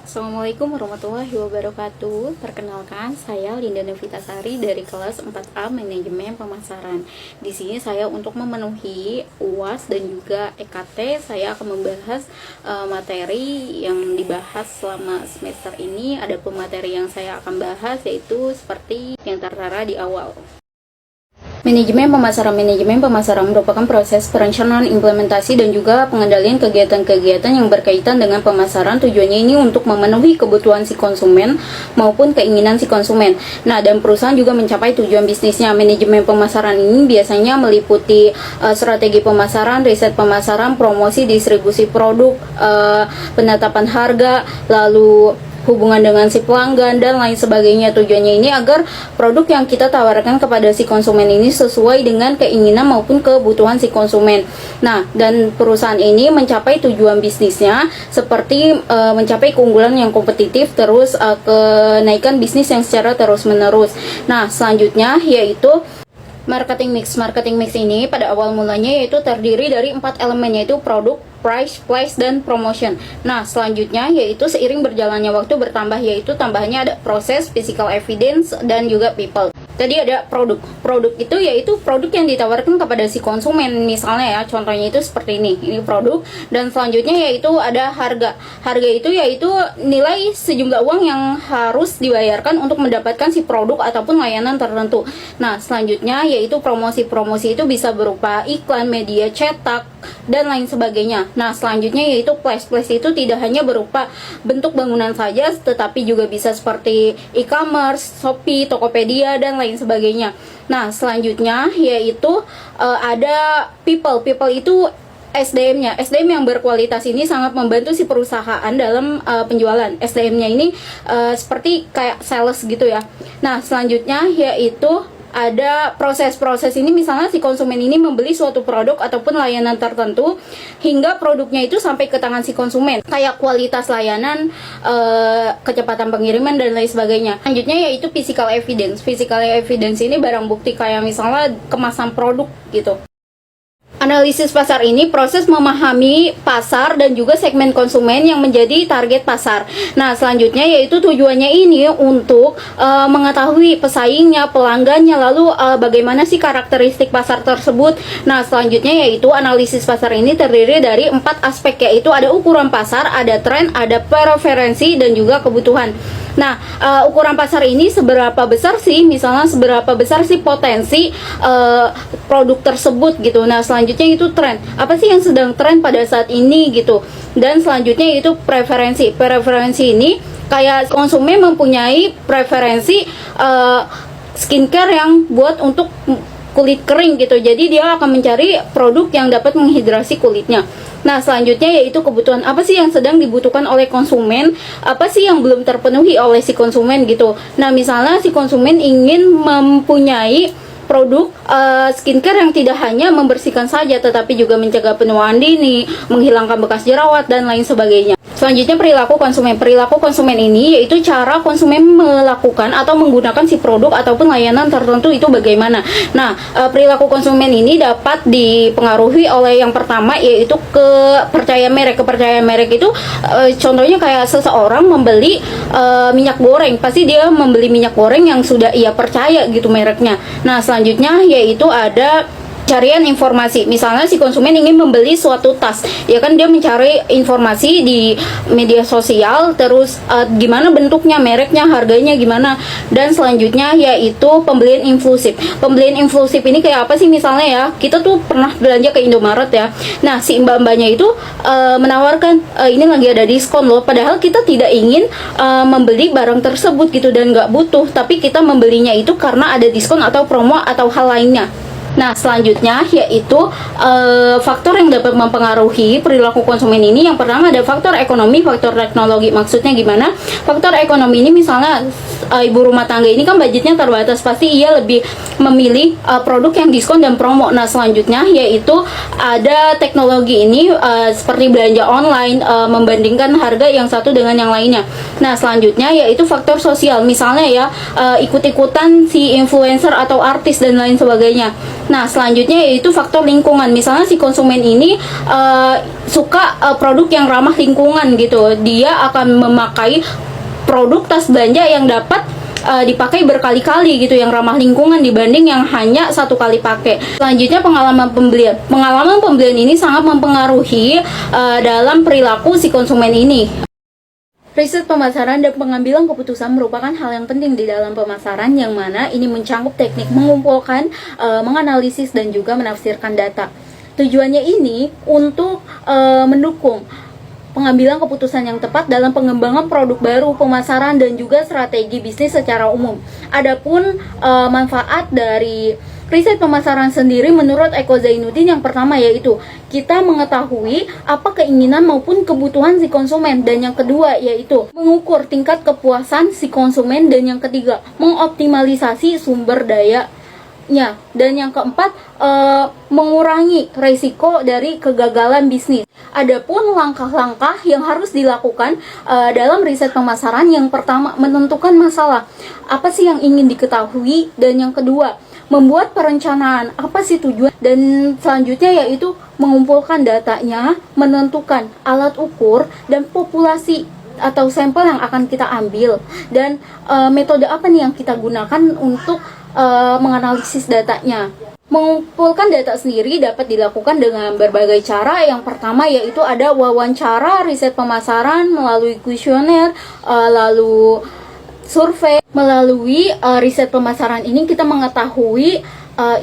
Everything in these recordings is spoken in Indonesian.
Assalamualaikum warahmatullahi wabarakatuh. Perkenalkan, saya Linda Novitasari dari kelas 4A Manajemen Pemasaran. Di sini saya untuk memenuhi UAS dan juga EKT, saya akan membahas materi yang dibahas selama semester ini. Ada pemateri yang saya akan bahas yaitu seperti yang tertera di awal. Manajemen pemasaran merupakan proses perencanaan, implementasi, dan juga pengendalian kegiatan-kegiatan yang berkaitan dengan pemasaran. Tujuannya ini untuk memenuhi kebutuhan si konsumen maupun keinginan si konsumen. Nah, dan perusahaan juga mencapai tujuan bisnisnya. Manajemen pemasaran ini biasanya meliputi strategi pemasaran, riset pemasaran, promosi, distribusi produk, penetapan harga, lalu hubungan dengan si pelanggan dan lain sebagainya. Tujuannya ini agar produk yang kita tawarkan kepada si konsumen ini sesuai dengan keinginan maupun kebutuhan si konsumen. Nah, dan perusahaan ini mencapai tujuan bisnisnya seperti mencapai keunggulan yang kompetitif, terus kenaikan bisnis yang secara terus-menerus. Nah, selanjutnya yaitu marketing mix. Marketing mix ini pada awal mulanya yaitu terdiri dari 4 elemen, yaitu produk, price, place, dan promotion. Nah, selanjutnya yaitu seiring berjalannya waktu bertambah, yaitu tambahannya ada proses, physical evidence, dan juga people. Tadi ada produk. Produk itu yaitu produk yang ditawarkan kepada si konsumen. Misalnya ya, contohnya itu seperti ini. Ini produk. Dan selanjutnya yaitu ada harga. Harga itu yaitu nilai sejumlah uang yang harus dibayarkan untuk mendapatkan si produk ataupun layanan tertentu. Nah, selanjutnya yaitu promosi. Promosi itu bisa berupa iklan, media cetak, dan lain sebagainya. Nah, selanjutnya yaitu place. Place itu tidak hanya berupa bentuk bangunan saja, tetapi juga bisa seperti e-commerce, Shopee, Tokopedia, dan lain sebagainya. Nah, selanjutnya yaitu ada people. People itu SDM-nya. SDM yang berkualitas ini sangat membantu si perusahaan dalam penjualan. SDM-nya ini seperti kayak sales gitu ya. Nah, selanjutnya yaitu ada proses ini, misalnya si konsumen ini membeli suatu produk ataupun layanan tertentu hingga produknya itu sampai ke tangan si konsumen, kayak kualitas layanan, kecepatan pengiriman, dan lain sebagainya. Selanjutnya yaitu physical evidence. Physical evidence ini barang bukti kayak misalnya kemasan produk gitu. Analisis pasar ini proses memahami pasar dan juga segmen konsumen yang menjadi target pasar. Nah, selanjutnya yaitu tujuannya ini untuk mengetahui pesaingnya, pelanggannya, lalu bagaimana sih karakteristik pasar tersebut. Nah, selanjutnya yaitu analisis pasar ini terdiri dari 4 aspek, yaitu ada ukuran pasar, ada tren, ada preferensi, dan juga kebutuhan. Nah, ukuran pasar ini seberapa besar sih, misalnya seberapa besar sih potensi produk tersebut gitu. Nah, selanjutnya itu tren. Apa sih yang sedang tren pada saat ini gitu. Dan selanjutnya itu preferensi. Preferensi ini kayak konsumen mempunyai preferensi skincare yang buat untuk kulit kering gitu. Jadi dia akan mencari produk yang dapat menghidrasi kulitnya. Nah, selanjutnya yaitu kebutuhan. Apa sih yang sedang dibutuhkan oleh konsumen? Apa sih yang belum terpenuhi oleh si konsumen gitu. Nah, misalnya si konsumen ingin mempunyai produk skincare yang tidak hanya membersihkan saja, tetapi juga mencegah penuaan dini, menghilangkan bekas jerawat, dan lain sebagainya. Selanjutnya perilaku konsumen. Perilaku konsumen ini yaitu cara konsumen melakukan atau menggunakan si produk ataupun layanan tertentu itu bagaimana. Nah, perilaku konsumen ini dapat dipengaruhi oleh yang pertama yaitu kepercayaan merek. Kepercayaan merek itu contohnya kayak seseorang membeli minyak goreng, pasti dia membeli minyak goreng yang sudah ia percaya gitu mereknya. Nah, selanjutnya yaitu ada carian informasi. Misalnya si konsumen ingin membeli suatu tas, ya kan dia mencari informasi di media sosial, terus gimana bentuknya, mereknya, harganya gimana. Dan selanjutnya yaitu pembelian impulsif. Pembelian impulsif ini kayak apa sih? Misalnya ya, kita tuh pernah belanja ke Indomaret ya. Nah, si mbak-mbaknya itu menawarkan ini lagi ada diskon loh, padahal kita tidak ingin membeli barang tersebut gitu dan nggak butuh, tapi kita membelinya itu karena ada diskon atau promo atau hal lainnya. Nah, selanjutnya yaitu faktor yang dapat mempengaruhi perilaku konsumen ini. Yang pertama ada faktor ekonomi, faktor teknologi. Maksudnya gimana? Faktor ekonomi ini misalnya ibu rumah tangga ini kan budgetnya terbatas, pasti ia lebih memilih produk yang diskon dan promo. Nah selanjutnya yaitu ada teknologi ini seperti belanja online, membandingkan harga yang satu dengan yang lainnya. Nah selanjutnya yaitu faktor sosial, misalnya ya ikut-ikutan si influencer atau artis dan lain sebagainya. Nah selanjutnya yaitu faktor lingkungan, misalnya si konsumen ini suka produk yang ramah lingkungan gitu, dia akan memakai produk tas belanja yang dapat dipakai berkali-kali gitu, yang ramah lingkungan dibanding yang hanya satu kali pakai. Selanjutnya pengalaman pembelian. Pengalaman pembelian ini sangat mempengaruhi dalam perilaku si konsumen ini. Riset pemasaran dan pengambilan keputusan merupakan hal yang penting di dalam pemasaran, yang mana ini mencakup teknik mengumpulkan, menganalisis dan juga menafsirkan data. Tujuannya ini untuk mendukung pengambilan keputusan yang tepat dalam pengembangan produk baru, pemasaran, dan juga strategi bisnis secara umum. Adapun manfaat dari riset pemasaran sendiri menurut Eko Zainuddin, yang pertama yaitu kita mengetahui apa keinginan maupun kebutuhan si konsumen, dan yang kedua yaitu mengukur tingkat kepuasan si konsumen, dan yang ketiga mengoptimalisasi sumber dayanya, dan yang keempat mengurangi risiko dari kegagalan bisnis. Adapun langkah-langkah yang harus dilakukan dalam riset pemasaran, yang pertama menentukan masalah apa sih yang ingin diketahui, dan yang kedua membuat perencanaan apa sih tujuan, dan selanjutnya yaitu mengumpulkan datanya, menentukan alat ukur dan populasi atau sampel yang akan kita ambil, dan metode apa nih yang kita gunakan untuk menganalisis datanya. Mengumpulkan data sendiri dapat dilakukan dengan berbagai cara. Yang pertama yaitu ada wawancara riset pemasaran melalui kuesioner, lalu survei. Melalui riset pemasaran ini kita mengetahui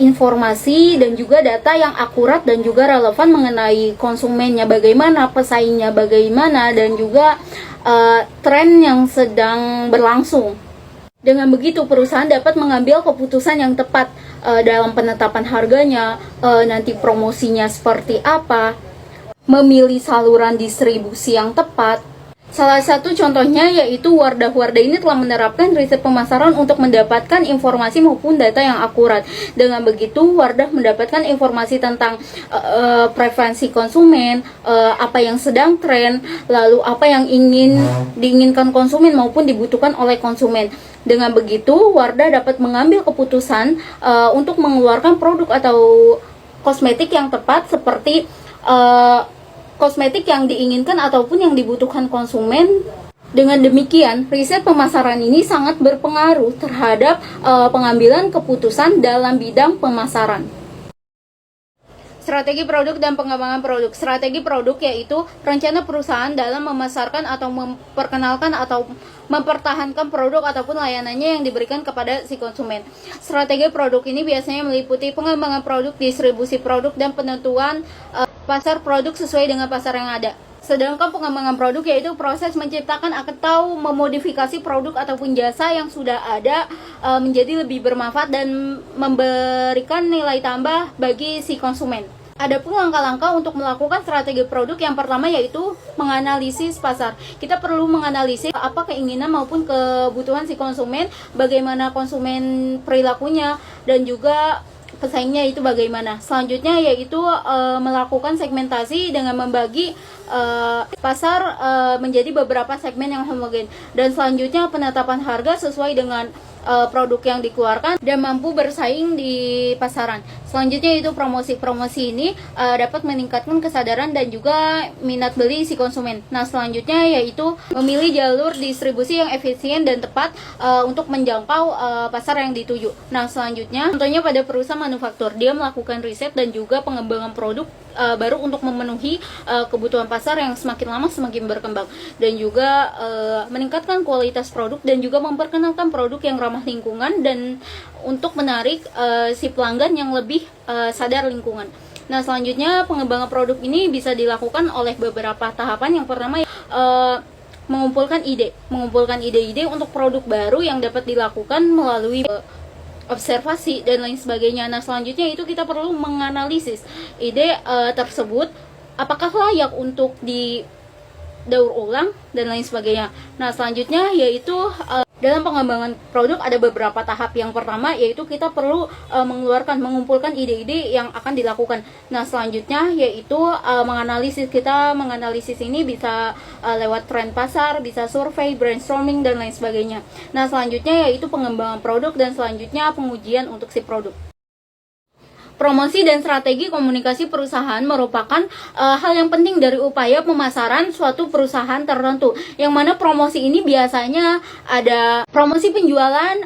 informasi dan juga data yang akurat dan juga relevan mengenai konsumennya bagaimana, pesaingnya bagaimana, dan juga tren yang sedang berlangsung. Dengan begitu perusahaan dapat mengambil keputusan yang tepat dalam penetapan harganya, nanti promosinya seperti apa, memilih saluran distribusi yang tepat. Salah satu contohnya yaitu Wardah ini telah menerapkan riset pemasaran untuk mendapatkan informasi maupun data yang akurat. Dengan begitu Wardah mendapatkan informasi tentang preferensi konsumen, apa yang sedang tren, lalu apa yang diinginkan konsumen maupun dibutuhkan oleh konsumen. Dengan begitu Wardah dapat mengambil keputusan untuk mengeluarkan produk atau kosmetik yang tepat, seperti kosmetik yang diinginkan ataupun yang dibutuhkan konsumen. Dengan demikian, riset pemasaran ini sangat berpengaruh terhadap pengambilan keputusan dalam bidang pemasaran. Strategi produk dan pengembangan produk. Strategi produk yaitu rencana perusahaan dalam memasarkan atau memperkenalkan atau mempertahankan produk ataupun layanannya yang diberikan kepada si konsumen. Strategi produk ini biasanya meliputi pengembangan produk, distribusi produk, dan penentuan pasar produk sesuai dengan pasar yang ada. Sedangkan pengembangan produk yaitu proses menciptakan atau memodifikasi produk ataupun jasa yang sudah ada menjadi lebih bermanfaat dan memberikan nilai tambah bagi si konsumen. Adapun langkah-langkah untuk melakukan strategi produk, yang pertama yaitu menganalisis pasar. Kita perlu menganalisis apa keinginan maupun kebutuhan si konsumen, bagaimana konsumen perilakunya, dan juga pesaingnya itu bagaimana. Selanjutnya yaitu melakukan segmentasi dengan membagi pasar menjadi beberapa segmen yang homogen. Dan selanjutnya penetapan harga sesuai dengan produk yang dikeluarkan dan mampu bersaing di pasaran. Selanjutnya itu promosi. Promosi ini dapat meningkatkan kesadaran dan juga minat beli si konsumen. Nah selanjutnya yaitu memilih jalur distribusi yang efisien dan tepat untuk menjangkau pasar yang dituju. Nah selanjutnya contohnya pada perusahaan manufaktur, dia melakukan riset dan juga pengembangan produk baru untuk memenuhi kebutuhan pasar yang semakin lama semakin berkembang, dan juga meningkatkan kualitas produk dan juga memperkenalkan produk yang ramah lingkungan dan untuk menarik si pelanggan yang lebih sadar lingkungan. Nah selanjutnya pengembangan produk ini bisa dilakukan oleh beberapa tahapan. Yang pertama mengumpulkan ide-ide untuk produk baru yang dapat dilakukan melalui observasi dan lain sebagainya. Nah selanjutnya itu kita perlu menganalisis ide tersebut apakah layak untuk didaur ulang dan lain sebagainya. Nah selanjutnya yaitu Dalam pengembangan produk ada beberapa tahap. Yang pertama yaitu kita perlu mengumpulkan ide-ide yang akan dilakukan. Nah, selanjutnya yaitu menganalisis. Kita menganalisis ini bisa lewat tren pasar, bisa survei, brainstorming dan lain sebagainya. Nah, selanjutnya yaitu pengembangan produk dan selanjutnya pengujian untuk si produk. Promosi dan strategi komunikasi perusahaan merupakan hal yang penting dari upaya pemasaran suatu perusahaan tertentu. Yang mana promosi ini biasanya ada promosi penjualan,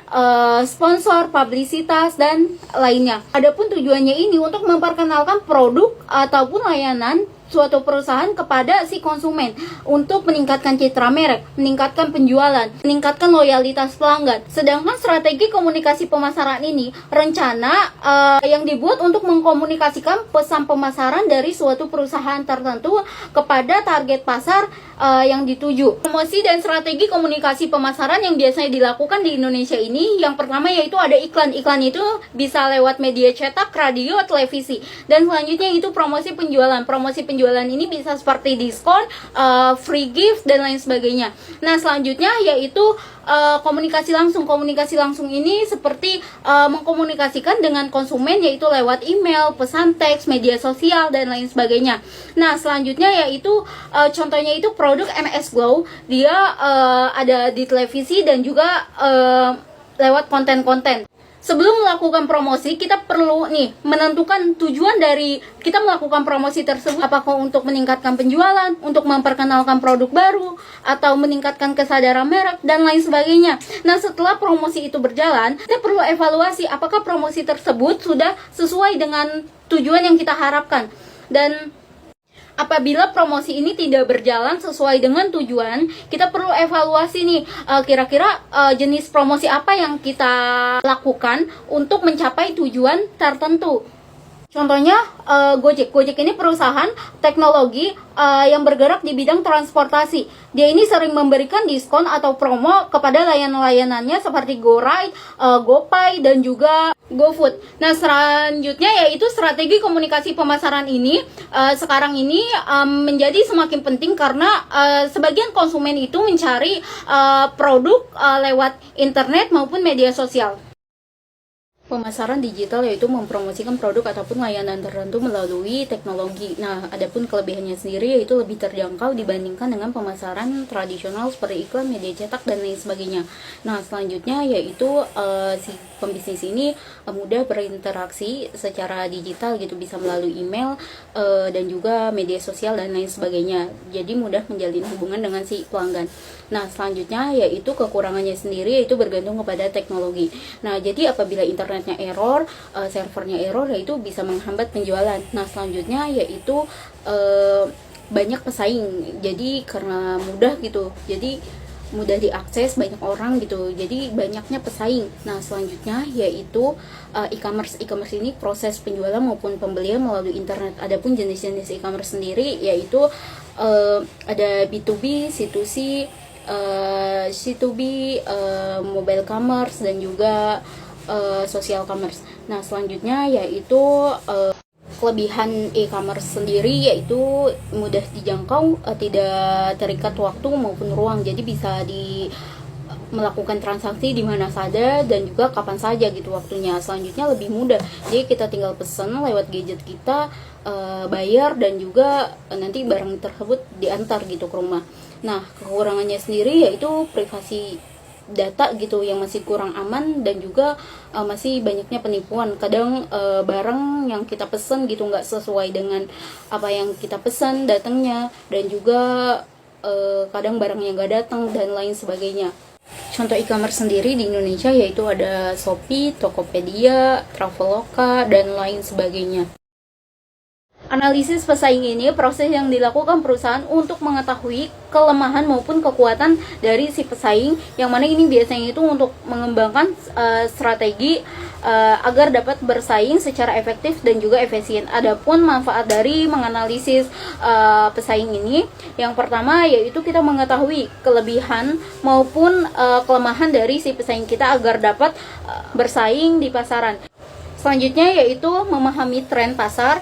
sponsor, publisitas, dan lainnya. Adapun tujuannya ini untuk memperkenalkan produk ataupun layanan suatu perusahaan kepada si konsumen untuk meningkatkan citra merek, meningkatkan penjualan, meningkatkan loyalitas pelanggan. Sedangkan strategi komunikasi pemasaran ini rencana yang dibuat untuk mengkomunikasikan pesan pemasaran dari suatu perusahaan tertentu kepada target pasar yang dituju. Promosi dan strategi komunikasi pemasaran yang biasanya dilakukan di Indonesia ini, yang pertama yaitu ada iklan. Iklan itu bisa lewat media cetak, radio, televisi. Dan selanjutnya itu promosi penjualan. Promosi penjualan ini bisa seperti diskon, free gift, dan lain sebagainya. Nah, selanjutnya yaitu komunikasi langsung. Komunikasi langsung ini seperti mengkomunikasikan dengan konsumen yaitu lewat email, pesan teks, media sosial, dan lain sebagainya. Nah, selanjutnya yaitu contohnya itu produk MS Glow. Dia ada di televisi dan juga lewat konten-konten. Sebelum melakukan promosi, kita perlu menentukan tujuan dari kita melakukan promosi tersebut. Apakah untuk meningkatkan penjualan, untuk memperkenalkan produk baru, atau meningkatkan kesadaran merek, dan lain sebagainya. Nah, setelah promosi itu berjalan, kita perlu evaluasi apakah promosi tersebut sudah sesuai dengan tujuan yang kita harapkan. Dan apabila promosi ini tidak berjalan sesuai dengan tujuan, kita perlu evaluasi kira-kira jenis promosi apa yang kita lakukan untuk mencapai tujuan tertentu. Contohnya Gojek. Gojek ini perusahaan teknologi yang bergerak di bidang transportasi. Dia ini sering memberikan diskon atau promo kepada layanan-layanannya seperti GoRide, GoPay, dan juga GoFood. Nah, selanjutnya yaitu strategi komunikasi pemasaran ini sekarang ini menjadi semakin penting karena sebagian konsumen itu mencari produk lewat internet maupun media sosial. Pemasaran digital yaitu mempromosikan produk ataupun layanan tertentu melalui teknologi. Nah, adapun kelebihannya sendiri yaitu lebih terjangkau dibandingkan dengan pemasaran tradisional seperti iklan, media cetak, dan lain sebagainya. Nah, selanjutnya yaitu si pembisnis ini mudah berinteraksi secara digital gitu, bisa melalui email dan juga media sosial dan lain sebagainya. Jadi mudah menjalin hubungan dengan si pelanggan. Nah, selanjutnya yaitu kekurangannya sendiri yaitu bergantung kepada teknologi. Nah, jadi apabila internetnya error, servernya error, yaitu bisa menghambat penjualan. Nah, selanjutnya yaitu banyak pesaing. Jadi karena mudah gitu, jadi mudah diakses banyak orang gitu, jadi banyaknya pesaing. Nah, selanjutnya yaitu e-commerce. E-commerce ini proses penjualan maupun pembelian melalui internet. Adapun jenis-jenis e-commerce sendiri yaitu ada B2B, C2C, C2B, mobile commerce, dan juga social commerce. Nah, selanjutnya yaitu kelebihan e-commerce sendiri yaitu mudah dijangkau, tidak terikat waktu maupun ruang. Jadi bisa melakukan transaksi di mana saja dan juga kapan saja gitu waktunya. Selanjutnya lebih mudah. Jadi kita tinggal pesan lewat gadget kita, bayar, dan juga nanti barang tersebut diantar gitu ke rumah. Nah, kekurangannya sendiri yaitu privasi data gitu yang masih kurang aman dan juga masih banyaknya penipuan. Kadang barang yang kita pesan gitu nggak sesuai dengan apa yang kita pesan datangnya, dan juga kadang barangnya nggak datang dan lain sebagainya. Contoh e-commerce sendiri di Indonesia yaitu ada Shopee, Tokopedia, Traveloka, dan lain sebagainya. Analisis pesaing ini proses yang dilakukan perusahaan untuk mengetahui kelemahan maupun kekuatan dari si pesaing, yang mana ini biasanya itu untuk mengembangkan strategi agar dapat bersaing secara efektif dan juga efisien. Adapun manfaat dari menganalisis pesaing ini, yang pertama yaitu kita mengetahui kelebihan maupun kelemahan dari si pesaing kita agar dapat bersaing di pasaran. Selanjutnya yaitu memahami tren pasar.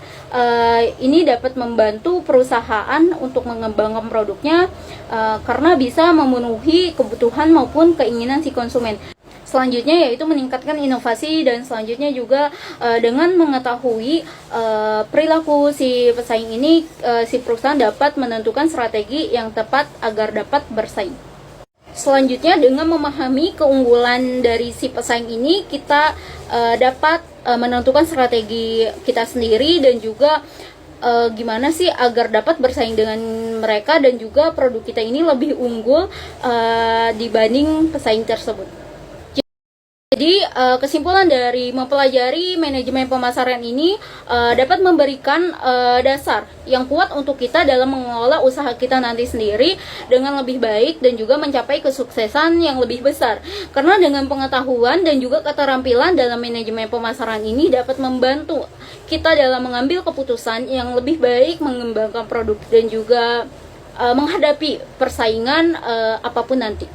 Ini dapat membantu perusahaan untuk mengembangkan produknya karena bisa memenuhi kebutuhan maupun keinginan si konsumen. Selanjutnya yaitu meningkatkan inovasi, dan selanjutnya juga dengan mengetahui perilaku si pesaing ini, si perusahaan dapat menentukan strategi yang tepat agar dapat bersaing. Selanjutnya, dengan memahami keunggulan dari si pesaing ini, kita dapat menentukan strategi kita sendiri dan juga gimana sih agar dapat bersaing dengan mereka dan juga produk kita ini lebih unggul dibanding pesaing tersebut. Jadi kesimpulan dari mempelajari manajemen pemasaran ini dapat memberikan dasar yang kuat untuk kita dalam mengelola usaha kita nanti sendiri dengan lebih baik dan juga mencapai kesuksesan yang lebih besar. Karena dengan pengetahuan dan juga keterampilan dalam manajemen pemasaran ini dapat membantu kita dalam mengambil keputusan yang lebih baik, mengembangkan produk dan juga menghadapi persaingan apapun nanti.